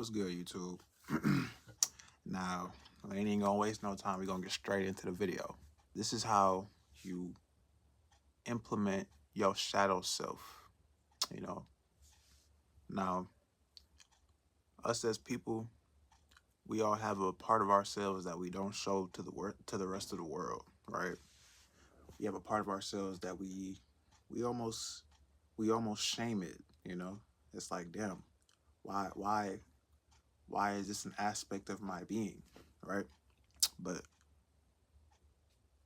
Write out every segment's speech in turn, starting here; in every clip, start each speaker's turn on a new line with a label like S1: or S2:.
S1: What's good, YouTube? Now, we ain't even gonna waste no time. We're gonna get straight into the video. This is how you implement your shadow self. You know, now, us as people, we all have a part of ourselves that we don't show to the rest of the world, right? We have a part of ourselves that we almost we almost shame it. You know, it's like, damn, why is this an aspect of my being, right? But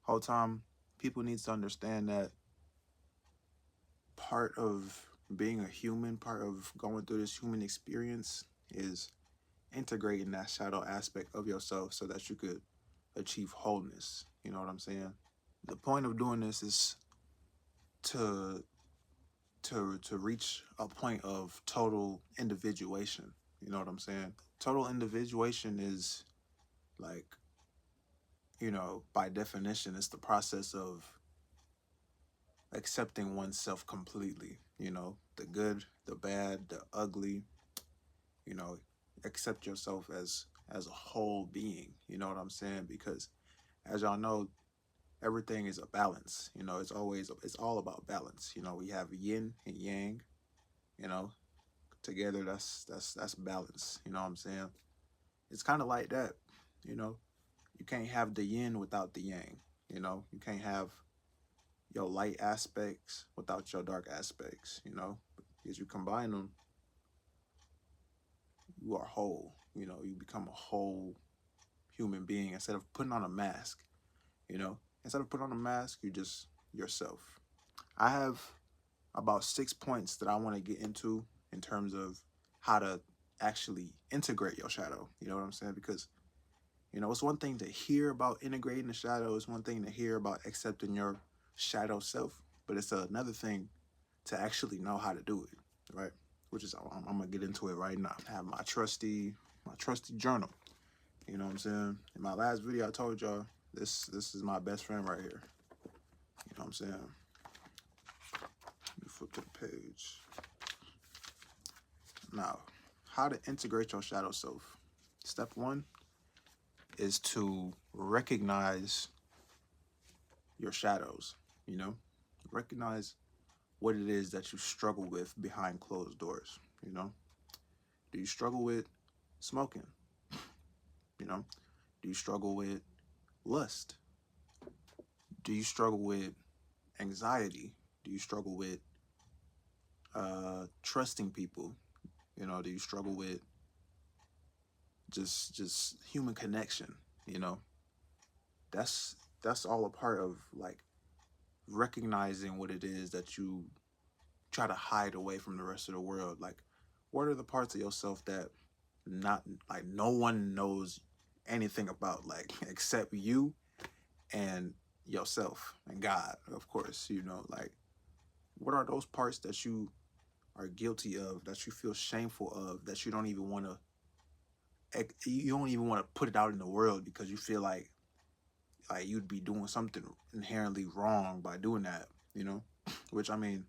S1: whole time, people need to understand that part of being a human, part of going through this human experience is integrating that shadow aspect of yourself so that you could achieve wholeness. You know what I'm saying? The point of doing this is to to reach a point of total individuation. You know what I'm saying? Total individuation is like, by definition, it's the process of accepting oneself completely, the good, the bad, the ugly, you know, accept yourself as a whole being, you know what I'm saying? Because as y'all know, everything is a balance, it's all about balance. We have yin and yang, you know, together that's balance, you know what I'm saying? It's kind of like that, you know. You can't have the yin without the yang, you can't have your light aspects without your dark aspects, because you combine them, you are whole, you become a whole human being instead of putting on a mask, instead of putting on a mask, you just yourself. I have about 6 points that I want to get into in terms of how to actually integrate your shadow, you know what I'm saying? Because it's one thing to hear about integrating the shadow, it's one thing to hear about accepting your shadow self, but it's another thing to actually know how to do it, right? Which is, I'm gonna get into it right now. I have my trusty journal. You know what I'm saying? In my last video, I told y'all this is my best friend right here. You know what I'm saying? Let me flip to the page. Now, how to integrate your shadow self. Step one is to recognize your shadows, recognize what it is that you struggle with behind closed doors, Do you struggle with smoking? Do you struggle with lust? Do you struggle with anxiety? Do you struggle with trusting people? Do you struggle with just human connection? That's all a part of like recognizing what it is that you try to hide away from the rest of the world. Like, what are the parts of yourself that not like no one knows anything about, like except you and yourself and God, of course, like what are those parts that you are guilty of, that you feel shameful of, that you don't even want to put it out in the world because you feel like you'd be doing something inherently wrong by doing that, which, I mean,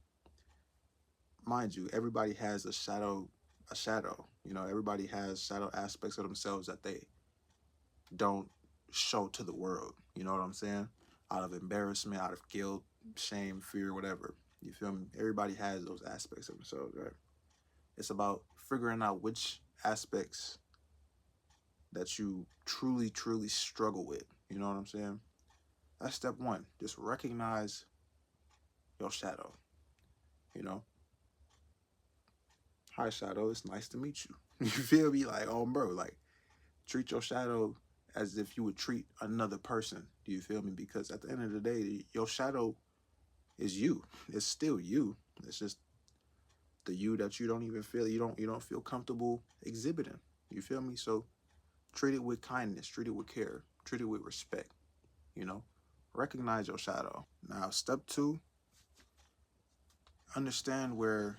S1: mind you, everybody has a shadow, everybody has shadow aspects of themselves that they don't show to the world, you know what I'm saying? Out of embarrassment, out of guilt, shame, fear, whatever. You feel me? Everybody has those aspects of themselves, right? It's about figuring out which aspects that you truly, truly struggle with. You know what I'm saying? That's step one. Just recognize your shadow. Hi, shadow. It's nice to meet you. You feel me? Like, oh, bro, like, treat your shadow as if you would treat another person. Do you feel me? Because at the end of the day, your shadow is you. It's still you. It's just the you that you don't even feel, you don't feel comfortable exhibiting. You feel me? So treat it with kindness, treat it with care, treat it with respect, recognize your shadow. Now, step two, understand where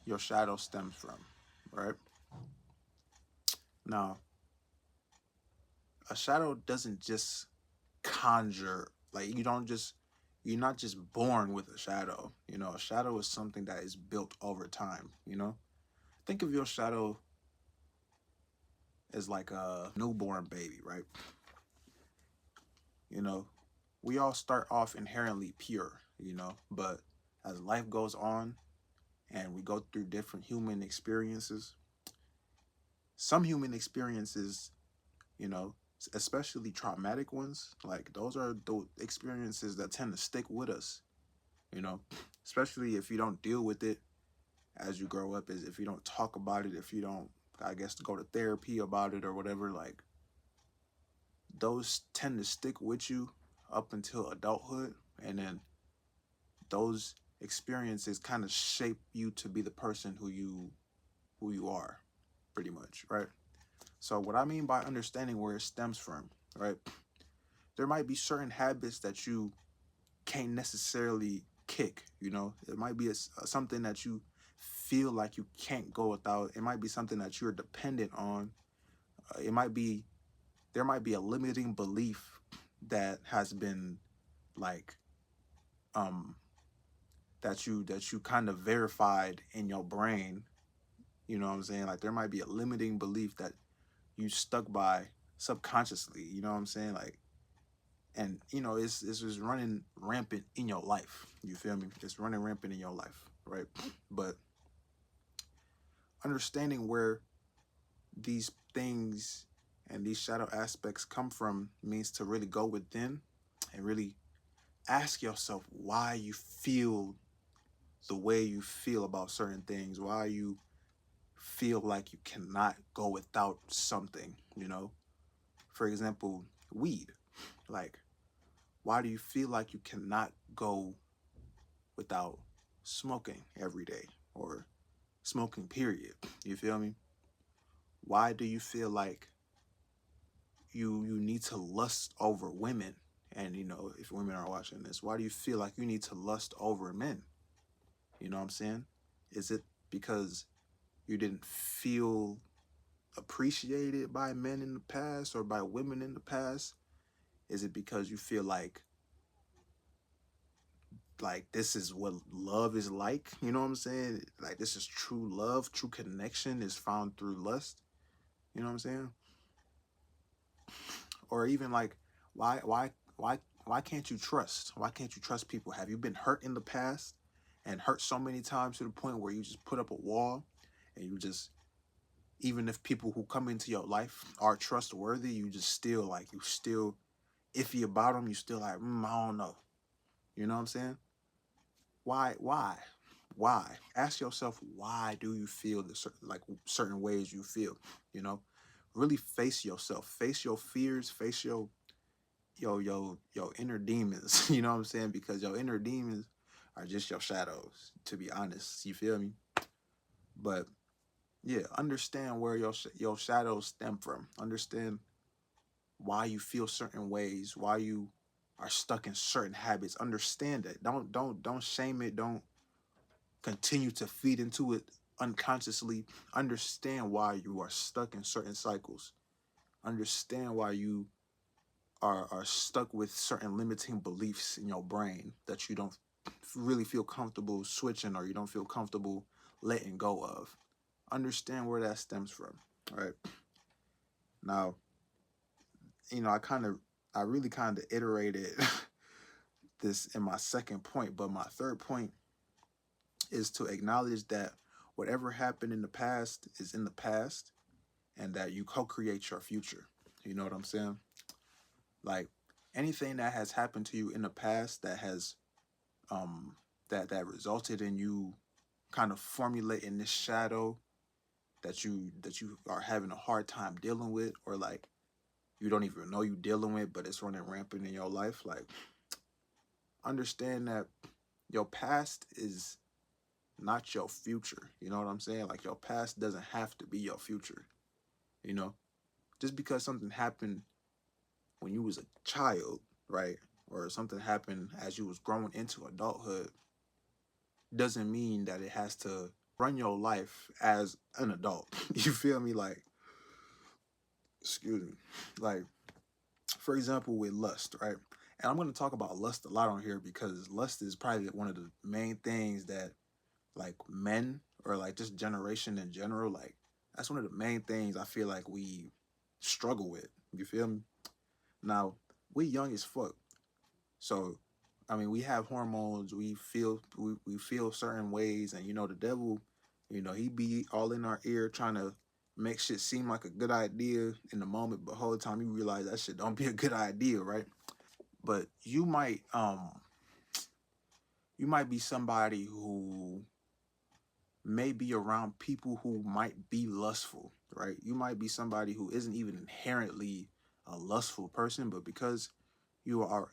S1: your shadow stems from, right? Now, a shadow doesn't just conjure, like you're not just born with a shadow. A shadow is something that is built over time. Think of your shadow is like a newborn baby, right? You know, we all start off inherently pure, but as life goes on and we go through different human experiences, some human experiences, you know, especially traumatic ones, like those are the experiences that tend to stick with us, you know, especially if you don't deal with it as you grow up, is if you don't talk about it, if you don't, I guess, go to therapy about it or whatever, like those tend to stick with you up until adulthood. And then those experiences kind of shape you to be the person who you are, pretty much, right? So what I mean by understanding where it stems from, right? There might be certain habits that you can't necessarily kick, It might be something that you feel like you can't go without. It might be something that you're dependent on. It might be there might be a limiting belief that has been like um that you kind of verified in your brain. You know what I'm saying? Like there might be a limiting belief that you stuck by subconsciously. You know what I'm saying? Like, and it's just running rampant in your life. You feel me? It's running rampant in your life, right? But understanding where these things and these shadow aspects come from means to really go within and really ask yourself why you feel the way you feel about certain things, why you feel like you cannot go without something. For example, weed. Like, why do you feel like you cannot go without smoking every day or smoking, period? You feel me? Why do you feel like you need to lust over women? And if women are watching this, why do you feel like you need to lust over men? You know what I'm saying? Is it because you didn't feel appreciated by men in the past or by women in the past? Is it because you feel like this is what love is like? You know what I'm saying? Like this is true love, true connection is found through lust. You know what I'm saying? Or even like why can't you trust? Why can't you trust people? Have you been hurt in the past and hurt so many times to the point where you just put up a wall and you just, even if people who come into your life are trustworthy, you still iffy about them. You still like, I don't know. You know what I'm saying? Why? Ask yourself, why do you feel certain ways you feel? You know, really face yourself, face your fears, face your inner demons. You know what I'm saying? Because your inner demons are just your shadows, to be honest. You feel me? But yeah, understand where your shadows stem from. Understand why you feel certain ways, why you are stuck in certain habits. Understand it. Don't shame it. Don't continue to feed into it unconsciously. Understand why you are stuck in certain cycles. Understand why you are stuck with certain limiting beliefs in your brain that you don't really feel comfortable switching, or you don't feel comfortable letting go of. Understand where that stems from. All right. Now, I really kind of iterated this in my second point, but my third point is to acknowledge that whatever happened in the past is in the past, and that you co-create your future. You know what I'm saying? Like anything that has happened to you in the past that has that resulted in you kind of formulating this shadow that you are having a hard time dealing with, or like you don't even know you dealing with, but it's running rampant in your life. Like, understand that your past is not your future. You know what I'm saying? Like, your past doesn't have to be your future. You know, just because something happened when you was a child, right, or something happened as you was growing into adulthood, doesn't mean that it has to run your life as an adult. You feel me? Like, excuse me. Like, for example, with lust, right? And I'm going to talk about lust a lot on here because lust is probably one of the main things that, like, men or like this generation in general, like, that's one of the main things I feel like we struggle with. You feel me? Now, we young as fuck. So, I mean, we have hormones. We feel certain ways, and the devil, he be all in our ear trying to make shit seem like a good idea in the moment, but the whole time you realize that shit don't be a good idea, right? But you might be somebody who may be around people who might be lustful, right? You might be somebody who isn't even inherently a lustful person, but because you are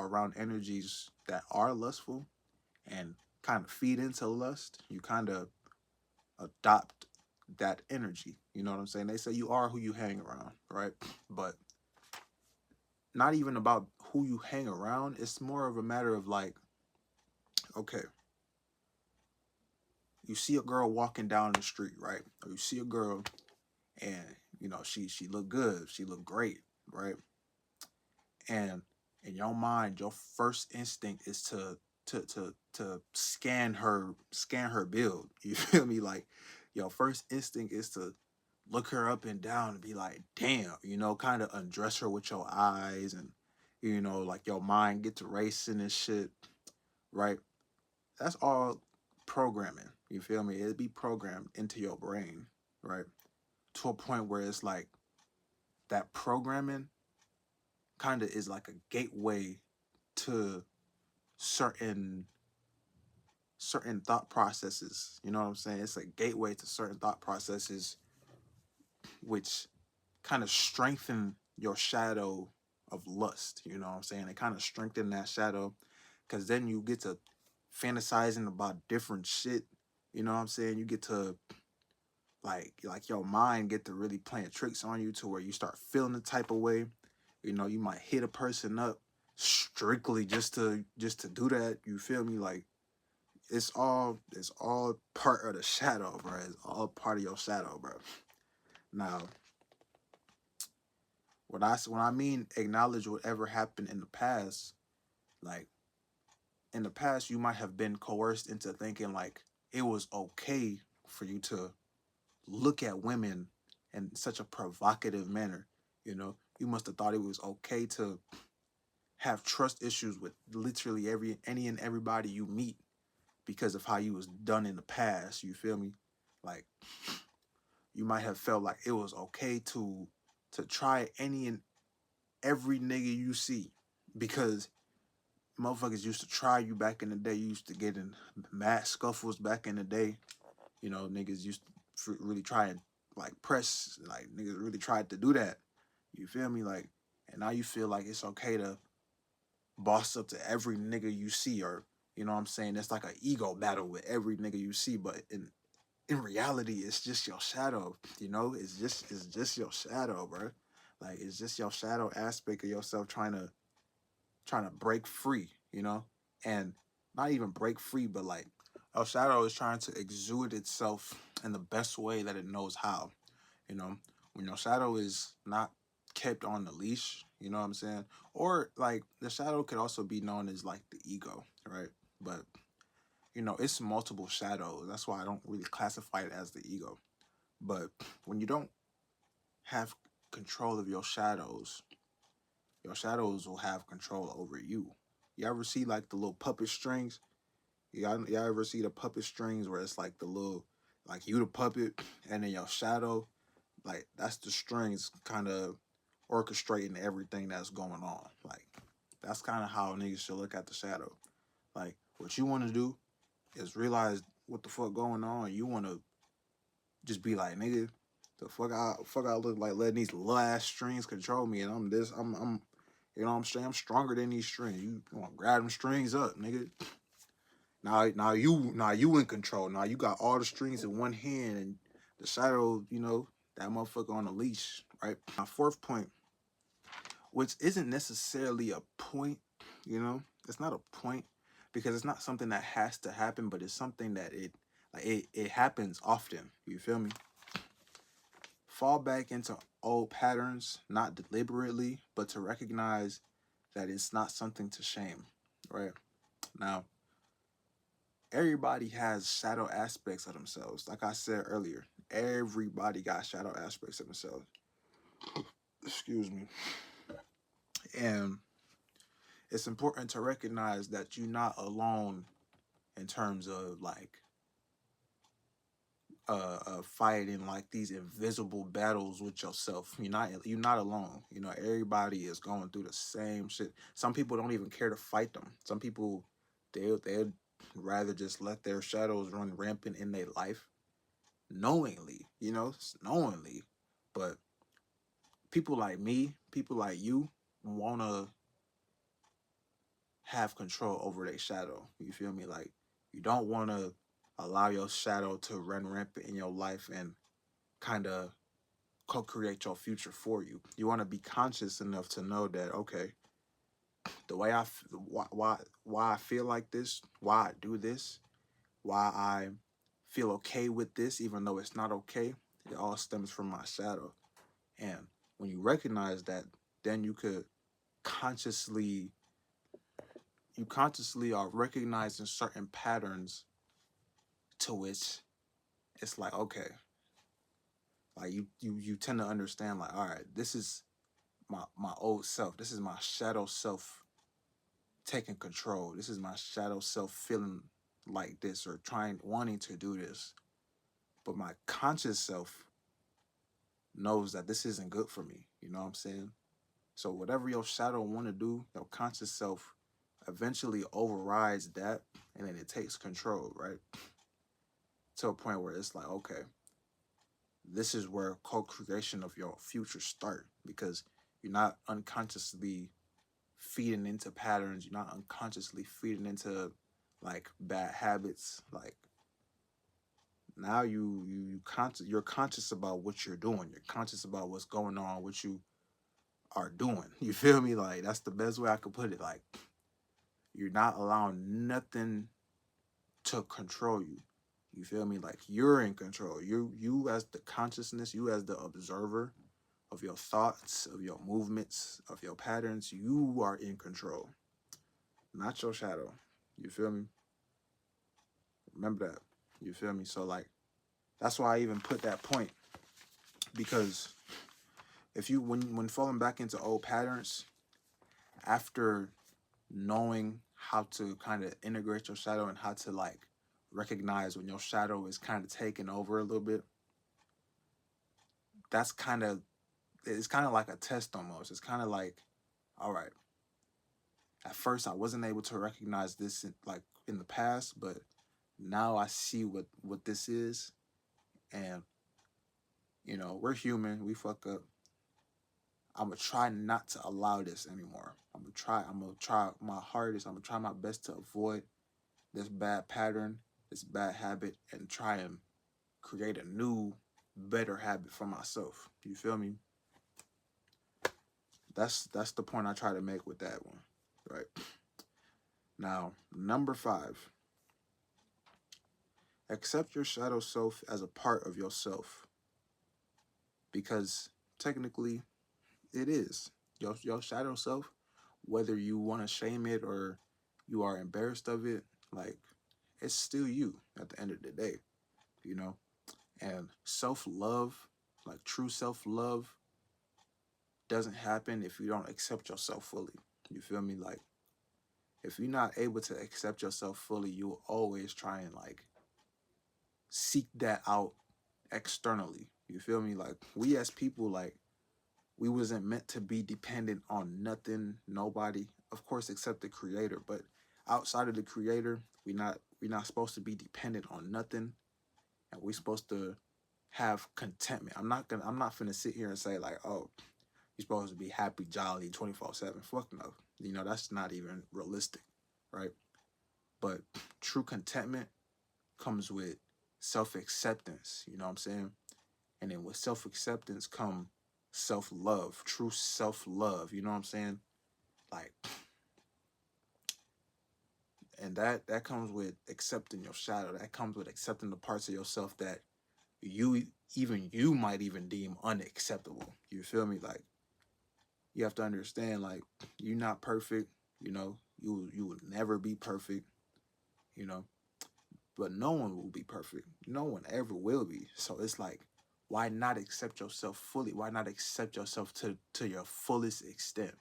S1: around energies that are lustful and kind of feed into lust, you kind of adopt that energy. You know what I'm saying? They say you are who you hang around, right? But not even about who you hang around. It's more of a matter of like, okay, you see a girl walking down the street, right? Or you see a girl and she look good, she look great, right? And in your mind, your first instinct is to scan her build. You feel me? Like your first instinct is to look her up and down and be like, damn, kind of undress her with your eyes, and like your mind gets racing and shit, right? That's all programming. You feel me? It'd be programmed into your brain, right? To a point where it's like that programming kind of is like a gateway to certain certain thought processes. You know what I'm saying? It's a gateway to certain thought processes, which kind of strengthen your shadow of lust. You know what I'm saying? They kind of strengthen that shadow, because then you get to fantasizing about different shit. You know what I'm saying? You get to like your mind get to really playing tricks on you to where you start feeling the type of way. You might hit a person up strictly just to do that. You feel me? Like it's all part of the shadow, bro. It's all part of your shadow, bro. Now, when I mean acknowledge whatever happened in the past, like in the past you might have been coerced into thinking like it was okay for you to look at women in such a provocative manner. You must have thought it was okay to have trust issues with literally any and everybody you meet because of how you was done in the past. You feel me? Like you might have felt like it was okay to try any and every nigga you see because motherfuckers used to try you back in the day. You used to get in mad scuffles back in the day. Niggas used to really try and like press, like niggas really tried to do that. You feel me? Like, and now you feel like it's okay to boss up to every nigga you see, or you know what I'm saying? It's like an ego battle with every nigga you see, but in reality, it's just your shadow. It's just your shadow, bro. Like it's just your shadow aspect of yourself trying to break free, and not even break free, but like our shadow is trying to exude itself in the best way that it knows how. You know, when your shadow is not kept on the leash, you know what I'm saying? Or like the shadow could also be known as like the ego, right? But it's multiple shadows. That's why I don't really classify it as the ego. But when you don't have control of your shadows will have control over you. You ever see like the little puppet strings? Y'all ever see the puppet strings where it's like the little, like you the puppet and then your shadow, like that's the strings kind of orchestrating everything that's going on. Like that's kind of how niggas should look at the shadow. Like what you want to do is realize what the fuck going on. You want to just be like, nigga, the fuck I look like letting these little ass strings control me, and I'm I'm saying I'm stronger than these strings. You want to grab them strings up, nigga. Now you in control. Now you got all the strings in one hand, and the shadow, that motherfucker on a leash, right? My fourth point, which isn't necessarily a point, it's not a point because it's not something that has to happen, but it's something that it happens often. You feel me? Fall back into old patterns, not deliberately, but to recognize that it's not something to shame, right? Now, everybody has shadow aspects of themselves. Like I said earlier, everybody got shadow aspects of themselves. Excuse me. And it's important to recognize that you're not alone in terms of like fighting like these invisible battles with yourself. You're not alone. You know, everybody is going through the same shit. Some people don't even care to fight them. Some people they'd rather just let their shadows run rampant in their life knowingly, knowingly. But people like me, people like you wanna have control over their shadow. You feel me? Like you don't wanna allow your shadow to run rampant in your life and kind of co-create your future for you. You want to be conscious enough to know that okay, the way why I feel like this, why I do this, why I feel okay with this, even though it's not okay, it all stems from my shadow. And when you recognize that, then consciously you consciously are recognizing certain patterns to which it's like okay, like you tend to understand like all right, this is my old self. This is my shadow self taking control. This is my shadow self feeling like this or wanting to do this. But my conscious self knows that this isn't good for me. You know what I'm saying? So whatever your shadow want to do, your conscious self eventually overrides that, and then it takes control, right? To a point where it's like, okay, this is where co-creation of your future start because you're not unconsciously feeding into patterns. You're not unconsciously feeding into like bad habits. Like now you're conscious about what you're doing. You're conscious about what's going on, what you are doing. You feel me? Like that's the best way I could put it. Like you're not allowing nothing to control you. You feel me? Like you're in control. You as the consciousness, you as the observer of your thoughts, of your movements, of your patterns, you are in control. Not your shadow. You feel me? Remember that. You feel me? So like that's why I even put that point because if you when falling back into old patterns after knowing how to kind of integrate your shadow and how to like recognize when your shadow is kind of taking over a little bit, that's it's kind of like a test almost. It's kind of like, all right, at first I wasn't able to recognize this in the past, but now I see what this is, and we're human, we fuck up. I'm gonna try not to allow this anymore. I'm gonna try my hardest. I'm gonna try my best to avoid this bad pattern, this bad habit, and try and create a new, better habit for myself. You feel me? That's the point I try to make with that one, right? Now, number 5, accept your shadow self as a part of yourself, because technically it is your shadow self, whether you want to shame it or you are embarrassed of it. Like it's still you at the end of the day, you know. And self-love, like true self-love, doesn't happen if you don't accept yourself fully. You feel me? Like if you're not able to accept yourself fully, you will always try and like seek that out externally. You feel me? Like we as people, like we wasn't meant to be dependent on nothing, nobody, of course, except the creator. But outside of the creator, we're not supposed to be dependent on nothing, and we're supposed to have contentment. I'm not finna sit here and say like, oh, you're supposed to be happy, jolly, 24/7. Fuck no. That's not even realistic, right? But true contentment comes with self-acceptance. You know what I'm saying? And then with self-acceptance come self-love, true self-love. You know what I'm saying? Like, and that comes with accepting your shadow. That comes with accepting the parts of yourself that you might even deem unacceptable. You feel me? Like you have to understand, like you're not perfect. You will never be perfect. You know, but no one will be perfect. No one ever will be. So it's like why not accept yourself fully? Why not accept yourself to your fullest extent?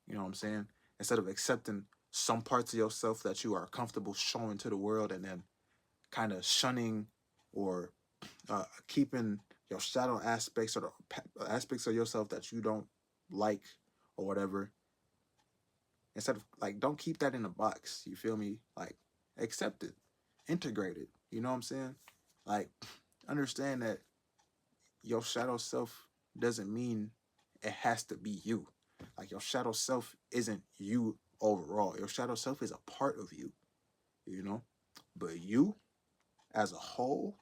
S1: You know what I'm saying? Instead of accepting some parts of yourself that you are comfortable showing to the world, and then kind of shunning or keeping your shadow aspects, or the aspects of yourself that you don't like or whatever. Instead of, like, don't keep that in a box. You feel me? Like, accept it, integrate it. You know what I'm saying? Like, understand that your shadow self doesn't mean it has to be you. Like, your shadow self isn't you overall. Your shadow self is a part of you, you know? But you, as a whole,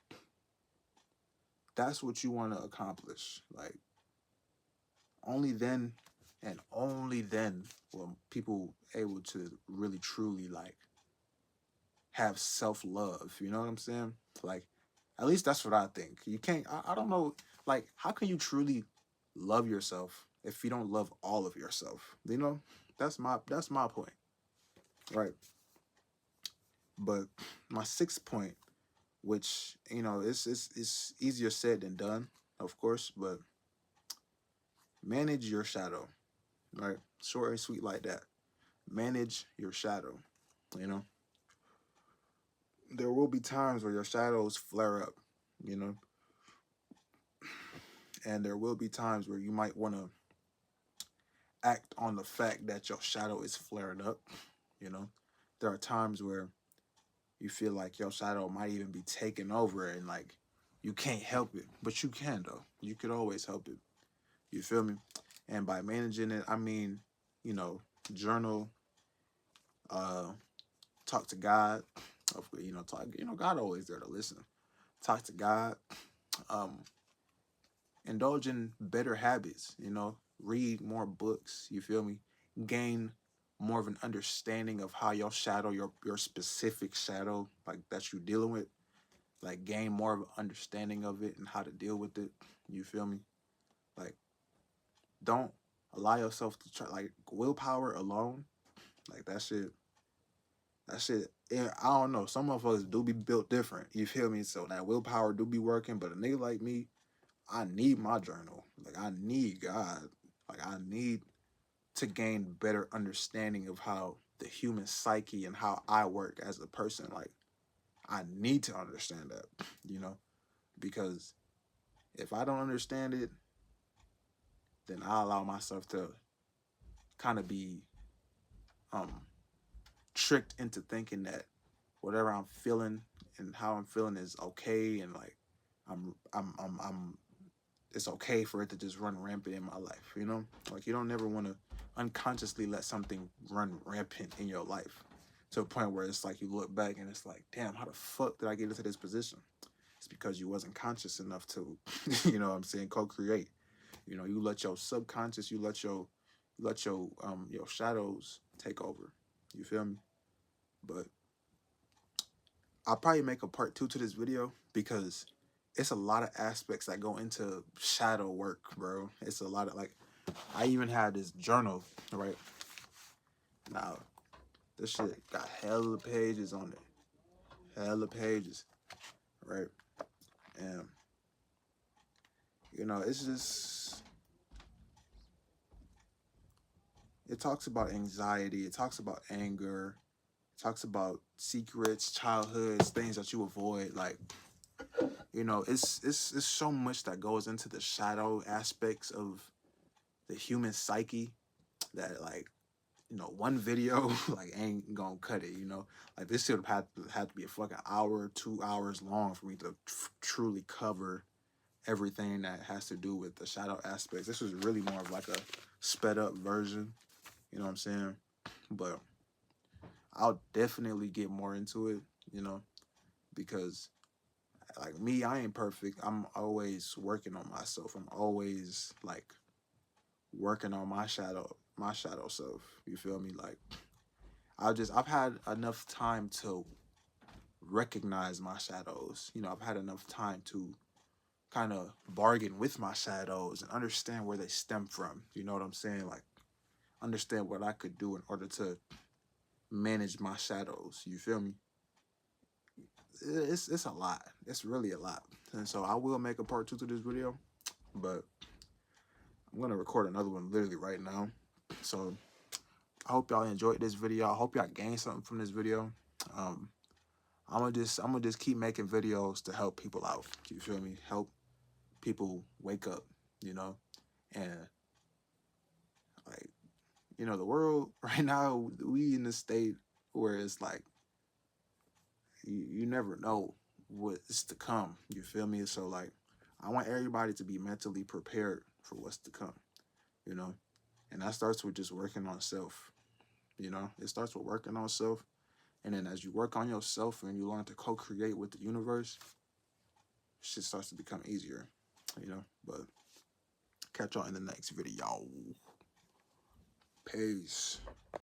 S1: that's what you want to accomplish. Like, only then and only then will people able to really truly, like, have self-love. You know what I'm saying? Like, at least that's what I think. You can't, I don't know, like, how can you truly love yourself if you don't love all of yourself? You know? That's my point. Right. But my sixth point, which, you know, it's easier said than done, of course, but manage your shadow. Right? Short and sweet like that. Manage your shadow. You know? There will be times where your shadows flare up, you know, and there will be times where you might want to act on the fact that your shadow is flaring up. You know, there are times where you feel like your shadow might even be taking over, and, like, you can't help it, but you can, though. You could always help it. You feel me? And by managing it, I mean, you know, journal, uh talk to God. You know, talk, you know, God always there to listen. Talk to God. um Indulge in better habits, you know, read more books, you feel me? Gain more of an understanding of how your shadow, your specific shadow, like, that you're dealing with, like, gain more of an understanding of it and how to deal with it. You feel me? Like, don't allow yourself to try, like, willpower alone, like, that shit, yeah, I don't know. Some of us do be built different. You feel me? So that willpower do be working, but a nigga like me, I need my journal. Like, I need God. Like, I need to gain better understanding of how the human psyche and how I work as a person. Like, I need to understand that, you know, because if I don't understand it, then I allow myself to kind of be um tricked into thinking that whatever I'm feeling and how I'm feeling is okay, and, like, I'm it's okay for it to just run rampant in my life, you know? Like, you don't never want to unconsciously let something run rampant in your life to a point where it's like you look back and it's like, damn, how the fuck did I get into this position? It's because you wasn't conscious enough to, you know what I'm saying, co-create. You know, you let your subconscious, you let your shadows take over. You feel me? But I'll probably make a part two to this video because it's a lot of aspects that go into shadow work, bro. It's a lot of, like, I even had this journal, right? Now, this shit got hella pages on it. Hella pages, right? And, you know, it's just, it talks about anxiety, it talks about anger, it talks about secrets, childhoods, things that you avoid. Like, you know, it's so much that goes into the shadow aspects of the human psyche that, like, you know, one video like ain't gonna cut it. You know, like, this should have had to be a fucking hour, 2 hours long for me to truly cover everything that has to do with the shadow aspects. This was really more of like a sped up version. You know what I'm saying? But I'll definitely get more into it. You know, because, like, me, I ain't perfect. I'm always working on myself. I'm always, like, working on my shadow self. You feel me? Like, I've had enough time to recognize my shadows. You know, I've had enough time to kind of bargain with my shadows and understand where they stem from. You know what I'm saying? Like, understand what I could do in order to manage my shadows. You feel me? it's a lot. It's really a lot. And so I will make a part 2 to this video, but I'm gonna record another one literally right now. So I hope y'all enjoyed this video. I hope y'all gained something from this video. Um, I'm gonna just keep making videos to help people out. You feel me? Help people wake up, you know? And like, you know, the world right now, we in a state where it's like you never know what's to come. You feel me? So like I want everybody to be mentally prepared for what's to come, you know? And that starts with just working on self. You know, it starts with working on self. And then as you work on yourself and you learn to co-create with the universe, shit starts to become easier, you know? But catch y'all in the next video. Peace.